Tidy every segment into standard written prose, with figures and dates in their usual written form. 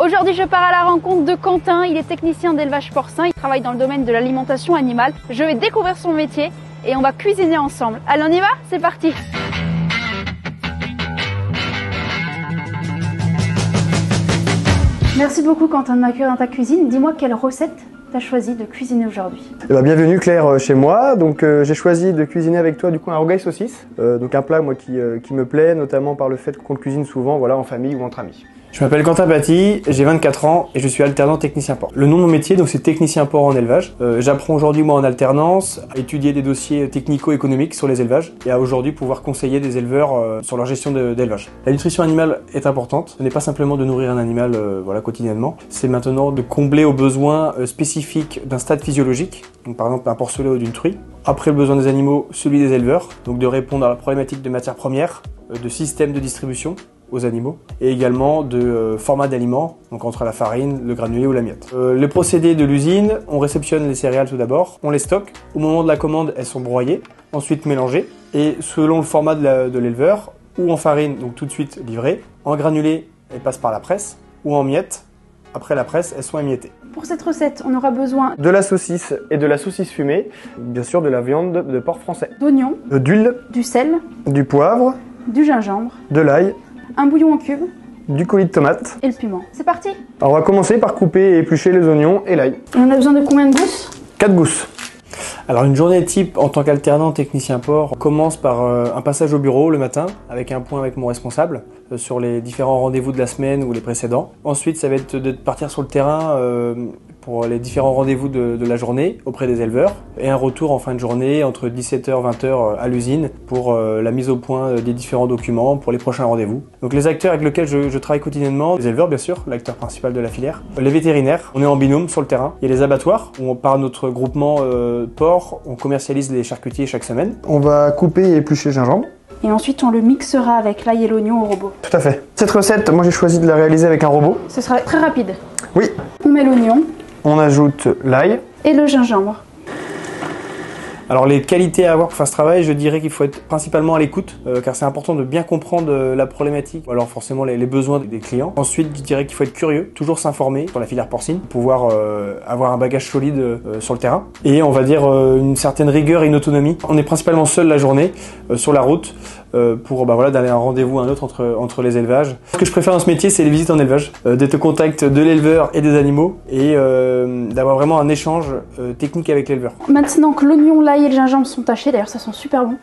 Aujourd'hui, je pars à la rencontre de Quentin. Il est technicien d'élevage porcin. Il travaille dans le domaine de l'alimentation animale. Je vais découvrir son métier et on va cuisiner ensemble. Allez, on y va? C'est parti! Merci beaucoup Quentin de m'accueillir dans ta cuisine. Dis-moi quelle recette tu as choisi de cuisiner aujourd'hui. Bienvenue Claire chez moi. Donc j'ai choisi de cuisiner avec toi un rougail saucisse. Donc un plat moi qui me plaît, notamment par le fait qu'on le cuisine souvent en famille ou entre amis. Je m'appelle Quentin Paty, j'ai 24 ans et je suis alternant technicien porc. Le nom de mon métier c'est technicien porc en élevage. J'apprends aujourd'hui moi en alternance à étudier des dossiers technico-économiques sur les élevages et à aujourd'hui pouvoir conseiller des éleveurs sur leur gestion d'élevage. La nutrition animale est importante. Ce n'est pas simplement de nourrir un animal quotidiennement. C'est maintenant de combler aux besoins spécifiques d'un stade physiologique, donc par exemple un porcelet ou d'une truie. Après le besoin des animaux, celui des éleveurs, donc de répondre à la problématique de matières premières, de système de distribution aux animaux et également de format d'aliments, donc entre la farine, le granulé ou la miette. Les procédés de l'usine, on réceptionne les céréales tout d'abord, on les stocke. Au moment de la commande, elles sont broyées, ensuite mélangées et selon le format de l'éleveur, ou en farine, donc tout de suite livrées, en granulé, elles passent par la presse, ou en miettes. Après la presse, elles sont émiettées. Pour cette recette, on aura besoin de la saucisse et de la saucisse fumée, bien sûr de la viande de porc français, d'oignons, d'huile, du sel, du poivre, du gingembre, de l'ail, un bouillon en cubes, du coulis de tomate et le piment. C'est parti! Alors on va commencer par couper et éplucher les oignons et l'ail. Et on a besoin de combien de gousses? 4 gousses. Alors une journée type en tant qu'alternant technicien porc commence par un passage au bureau le matin avec un point avec mon responsable sur les différents rendez-vous de la semaine ou les précédents. Ensuite ça va être de partir sur le terrain pour les différents rendez-vous de la journée auprès des éleveurs et un retour en fin de journée entre 17h et 20h à l'usine pour la mise au point des différents documents pour les prochains rendez-vous. Donc les acteurs avec lesquels je travaille quotidiennement, les éleveurs bien sûr, l'acteur principal de la filière, les vétérinaires, on est en binôme sur le terrain. Il y a les abattoirs où par notre groupement porc, on commercialise les charcutiers chaque semaine. On va couper et éplucher le gingembre. Et ensuite on le mixera avec l'ail et l'oignon au robot. Tout à fait. Cette recette, moi j'ai choisi de la réaliser avec un robot. Ce sera très rapide. Oui. On met l'oignon. On ajoute l'ail. Et le gingembre. Alors les qualités à avoir pour faire ce travail, je dirais qu'il faut être principalement à l'écoute, car c'est important de bien comprendre la problématique, ou alors forcément les besoins des clients. Ensuite, je dirais qu'il faut être curieux, toujours s'informer sur la filière porcine, pouvoir avoir un bagage solide sur le terrain. Et on va dire une certaine rigueur et une autonomie. On est principalement seul la journée, sur la route, pour d'aller à un rendez-vous à un autre entre les élevages. Ce que je préfère dans ce métier, c'est les visites en élevage, d'être au contact de l'éleveur et des animaux, et d'avoir vraiment un échange technique avec l'éleveur. Maintenant que l'oignon, l'ail et le gingembre sont tachés, d'ailleurs ça sent super bon.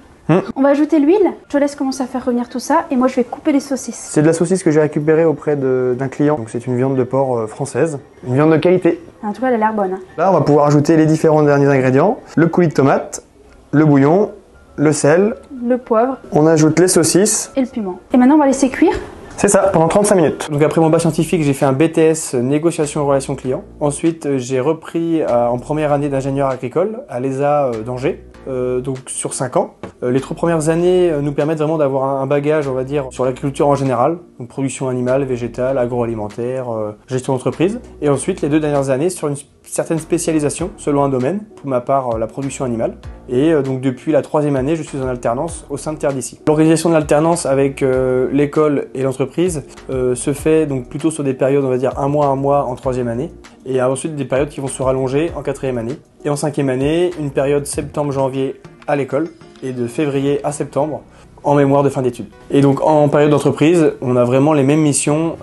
On va ajouter l'huile, je te laisse commencer à faire revenir tout ça et moi je vais couper les saucisses. C'est de la saucisse que j'ai récupérée auprès d'un client, donc c'est une viande de porc française, une viande de qualité. En tout cas elle a l'air bonne. Là on va pouvoir ajouter les différents derniers ingrédients, le coulis de tomate, le bouillon, le sel, le poivre, on ajoute les saucisses et le piment. Et maintenant on va laisser cuire. C'est ça, pendant 35 minutes. Donc après mon bac scientifique, j'ai fait un BTS négociation et relations clients. Ensuite, j'ai repris en première année d'ingénieur agricole à l'ESA d'Angers. Donc sur 5 ans. Les 3 premières années nous permettent vraiment d'avoir un bagage, on va dire, sur l'agriculture en général, donc production animale, végétale, agroalimentaire, gestion d'entreprise. Et ensuite les 2 dernières années sur une certaine spécialisation selon un domaine, pour ma part la production animale. Et donc depuis la 3e année, je suis en alternance au sein de Terre d'ici. L'organisation de l'alternance avec l'école et l'entreprise se fait donc plutôt sur des périodes, on va dire un mois en 3e année. Et ensuite des périodes qui vont se rallonger en 4e année. Et en 5e année, une période septembre-janvier à l'école et de février à septembre en mémoire de fin d'études. Et donc en période d'entreprise, on a vraiment les mêmes missions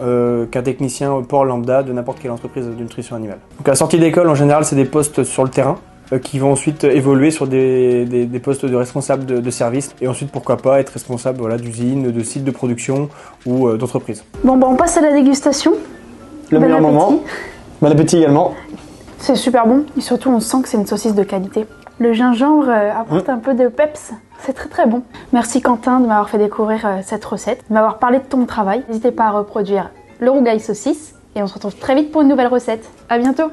qu'un technicien porc lambda de n'importe quelle entreprise de nutrition animale. Donc à la sortie d'école, en général, c'est des postes sur le terrain qui vont ensuite évoluer sur des postes de responsable de service et ensuite pourquoi pas être responsable d'usine, de site de production ou d'entreprise. Bon on passe à la dégustation. Le meilleur moment. Bon appétit également. C'est super bon et surtout on sent que c'est une saucisse de qualité. Le gingembre apporte un peu de peps, c'est très très bon. Merci Quentin de m'avoir fait découvrir cette recette, de m'avoir parlé de ton travail. N'hésitez pas à reproduire le rougail saucisse et on se retrouve très vite pour une nouvelle recette. À bientôt!